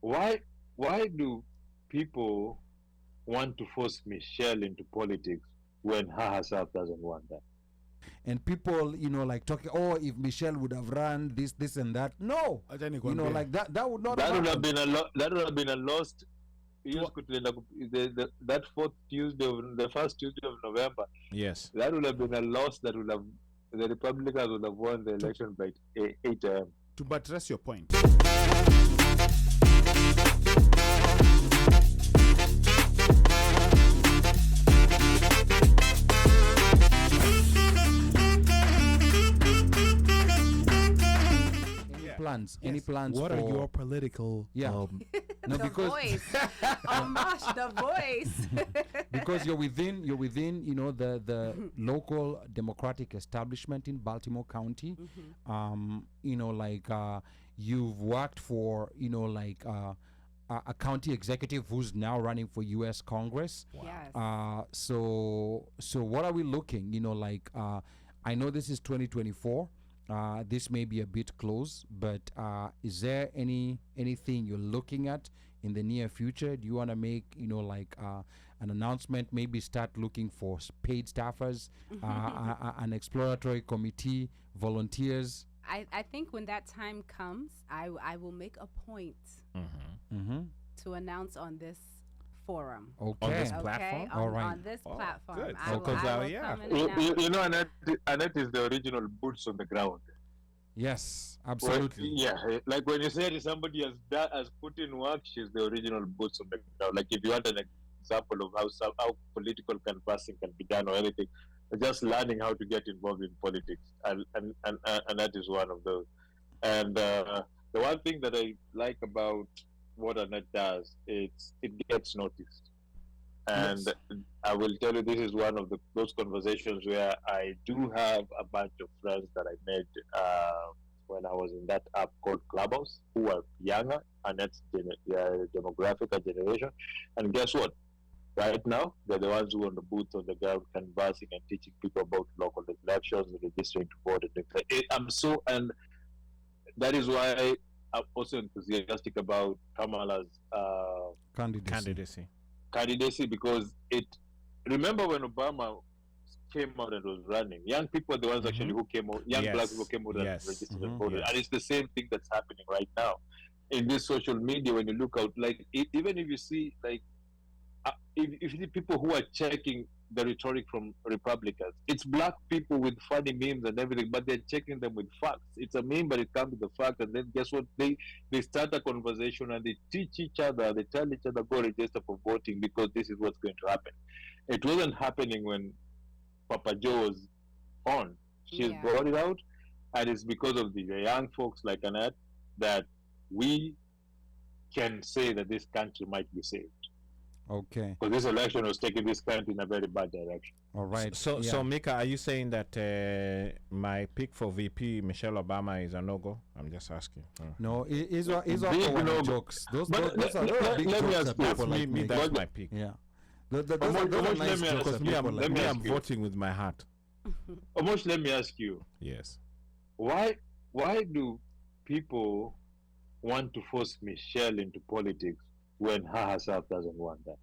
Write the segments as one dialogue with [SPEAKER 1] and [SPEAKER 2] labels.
[SPEAKER 1] why why do people want to force Michelle into politics when her herself doesn't want that?
[SPEAKER 2] And people, like talking, oh, if Michelle would have run this and that. No, like that would not
[SPEAKER 1] That
[SPEAKER 2] have
[SPEAKER 1] would have
[SPEAKER 2] happened.
[SPEAKER 1] been that would have been a lost. That fourth Tuesday, the first Tuesday of November.
[SPEAKER 3] Yes.
[SPEAKER 1] That would have been a loss. That would have the Republicans would have won the election by 8 a.m.
[SPEAKER 4] To buttress your point.
[SPEAKER 2] Any plans?
[SPEAKER 4] What
[SPEAKER 2] for,
[SPEAKER 4] are your political?
[SPEAKER 2] No,
[SPEAKER 5] The
[SPEAKER 2] because
[SPEAKER 5] voice. Oh gosh, the voice.
[SPEAKER 2] because you're within the local Democratic establishment in Baltimore County. You've worked for a county executive who's now running for U.S. Congress.
[SPEAKER 5] Yes.
[SPEAKER 2] So what are we looking? I know this is 2024. This may be a bit close, but is there anything you're looking at in the near future? Do you want to make an announcement? Maybe start looking for paid staffers, an exploratory committee, volunteers.
[SPEAKER 5] I think when that time comes, I will make a point to announce on this forum.
[SPEAKER 2] Okay.
[SPEAKER 3] On this platform?
[SPEAKER 2] All right.
[SPEAKER 5] On this platform.
[SPEAKER 3] good.
[SPEAKER 5] I will
[SPEAKER 3] Because,
[SPEAKER 5] come and announce.
[SPEAKER 1] You know, Annette is the original boots on the ground.
[SPEAKER 2] Yes, absolutely.
[SPEAKER 1] Like when you say somebody has put in work, she's the original boots on the ground. Like if you want an example of how political canvassing can be done or anything, just learning how to get involved in politics, and that is one of those. And the one thing that I like about what Annette does, it gets noticed. And
[SPEAKER 2] Yes.
[SPEAKER 1] I will tell you, this is one of those conversations where I do have a bunch of friends that I made when I was in that app called Clubhouse, who are younger, and that's demographic and generation. And guess what? Right now, they're the ones who are on the booth on the ground canvassing and teaching people about local elections and registering to vote. And that is why I'm also enthusiastic about Kamala's candidacy, because remember when Obama came out and was running, young people are the ones actually who came out, young black people came out and registered and voted. And it's the same thing that's happening right now in this social media. When you look out, like even if you see if you see people who are checking the rhetoric from Republicans, it's black people with funny memes and everything, but they're checking them with facts. It's a meme, but it comes with the fact. And then guess what? They start a conversation and they teach each other. They tell each other, go register for voting because this is what's going to happen. It wasn't happening when Papa Joe was on. She's brought it out, and it's because of the young folks like Annette that we can say that this country might be saved.
[SPEAKER 2] Okay.
[SPEAKER 1] Because this election was taking this country in a very bad direction.
[SPEAKER 2] All right.
[SPEAKER 3] So Mika, are you saying that my pick for VP, Michelle Obama, is a no-go? I'm just asking.
[SPEAKER 2] No, it's all jokes. Those are big jokes that people like
[SPEAKER 3] me. That's my pick.
[SPEAKER 2] Yeah. Those are nice jokes that people like.
[SPEAKER 3] I'm voting with my heart.
[SPEAKER 1] Almost, let me ask you.
[SPEAKER 3] Yes.
[SPEAKER 1] Why do people want to force Michelle into politics when her herself doesn't want that?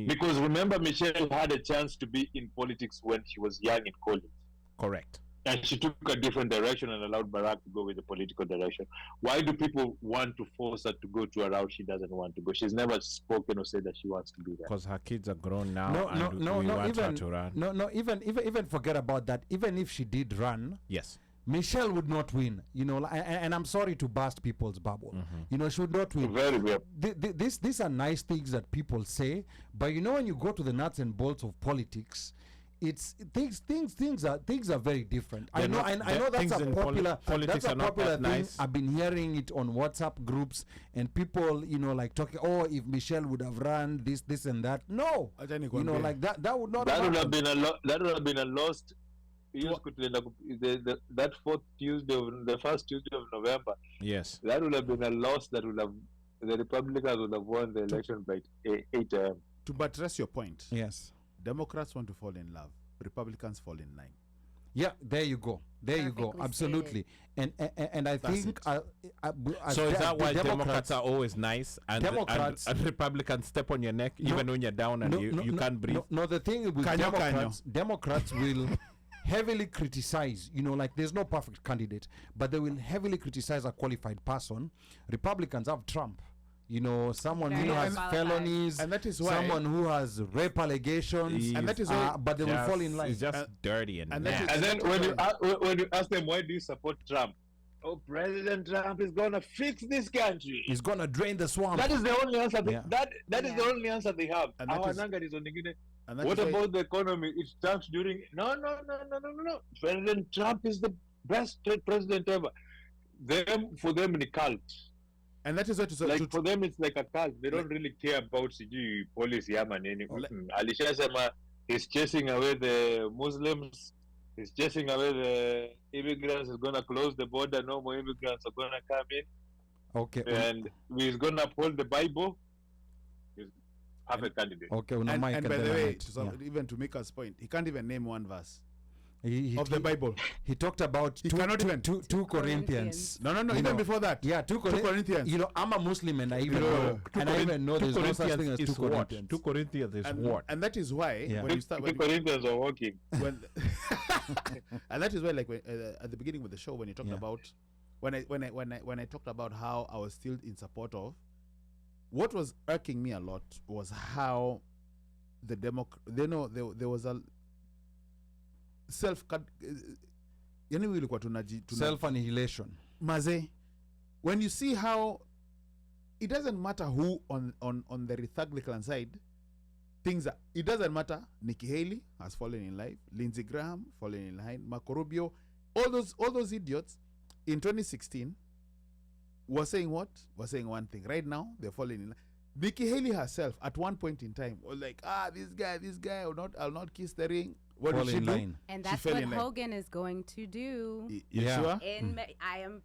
[SPEAKER 1] Because remember, Michelle had a chance to be in politics when she was young in college.
[SPEAKER 3] Correct.
[SPEAKER 1] And she took a different direction and allowed Barack to go with the political direction. Why do people want to force her to go to a route she doesn't want to go? She's never spoken or said that she wants to do that.
[SPEAKER 3] Because her kids are grown now.
[SPEAKER 2] Even forget about that. Even if she did run,
[SPEAKER 3] yes,
[SPEAKER 2] Michelle would not win, and I'm sorry to burst people's bubble. She would not win.
[SPEAKER 1] Very well.
[SPEAKER 2] These are nice things that people say, but when you go to the nuts and bolts of politics, it's things are very different. I know that's a popular thing. Nice. I've been hearing it on WhatsApp groups and people, talking. Oh, if Michelle would have run this and that. No, like that would not.
[SPEAKER 1] That would have been a lost. That fourth Tuesday, the first Tuesday of November.
[SPEAKER 3] Yes,
[SPEAKER 1] that would have been a loss. That would have the Republicans would have won the election by 8 a.m.
[SPEAKER 4] To buttress your point,
[SPEAKER 2] yes,
[SPEAKER 4] Democrats want to fall in love, Republicans fall in line.
[SPEAKER 2] Yeah, there you go. There you go.
[SPEAKER 5] Perfectly
[SPEAKER 2] Absolutely. And I think
[SPEAKER 3] so is that why Democrats are always nice and
[SPEAKER 2] Democrats
[SPEAKER 3] and Republicans step on your neck even when you're down and you can't breathe?
[SPEAKER 2] No, the thing with Democrats will heavily criticize, like there's no perfect candidate, but they will heavily criticize a qualified person. Republicans have Trump. Someone who has felonies,
[SPEAKER 4] and that is why
[SPEAKER 2] someone who has rape allegations,
[SPEAKER 4] and that is why,
[SPEAKER 2] but they will fall in line.
[SPEAKER 3] It's just dirty and nasty.
[SPEAKER 1] And then when you ask them, why do you support Trump? Oh, President Trump is gonna fix this country.
[SPEAKER 2] He's gonna drain the swamp.
[SPEAKER 1] That is the only answer. That is the only answer they have.
[SPEAKER 4] And what
[SPEAKER 1] about the economy? It's Trump's during. No. President Trump is the best president ever. For them, in a cult.
[SPEAKER 4] And that is what
[SPEAKER 1] for them, it's like a cult. They don't really care about CG policy. Alisha Sama is chasing away the Muslims. He's chasing away the immigrants. He's gonna close the border. No more immigrants are gonna come in.
[SPEAKER 2] Okay.
[SPEAKER 1] And he's gonna uphold the Bible. He's half a candidate.
[SPEAKER 2] Okay.
[SPEAKER 4] And by the way, even to make us point, he can't even name one verse of the Bible.
[SPEAKER 2] He talked about two Corinthians.
[SPEAKER 4] No. Even before that.
[SPEAKER 2] Yeah, 2 Corinthians. I'm a Muslim and I even know there's no such thing as 2 Corinthians.
[SPEAKER 3] 2 Corinthians is what?
[SPEAKER 4] And that is why when you start
[SPEAKER 1] 2 Corinthians are working.
[SPEAKER 4] And that is why, like at the beginning of the show, when you talked about when I talked about how I was still in support of, what was irking me a lot was how the there was a self-annihilation.
[SPEAKER 2] Maze,
[SPEAKER 4] when you see how it doesn't matter who on the Republican side, it doesn't matter. Nikki Haley has fallen in line, Lindsey Graham fallen in line, Marco Rubio, all those idiots in 2016 were saying what? Were saying one thing. Right now they're falling in line. Nikki Haley herself at one point in time was like, this guy I'll not kiss the ring. What did she do?
[SPEAKER 5] And that's what Hogan is going to do.
[SPEAKER 4] Sure?
[SPEAKER 5] I am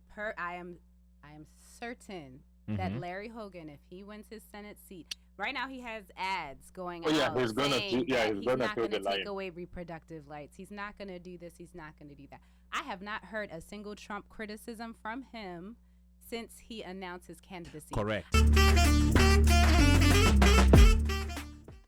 [SPEAKER 5] certain that Larry Hogan, if he wins his Senate seat, right now he has ads going out.
[SPEAKER 1] He's gonna
[SPEAKER 5] take away reproductive rights. He's not gonna do this. He's not gonna do that. I have not heard a single Trump criticism from him since he announced his candidacy.
[SPEAKER 3] Correct.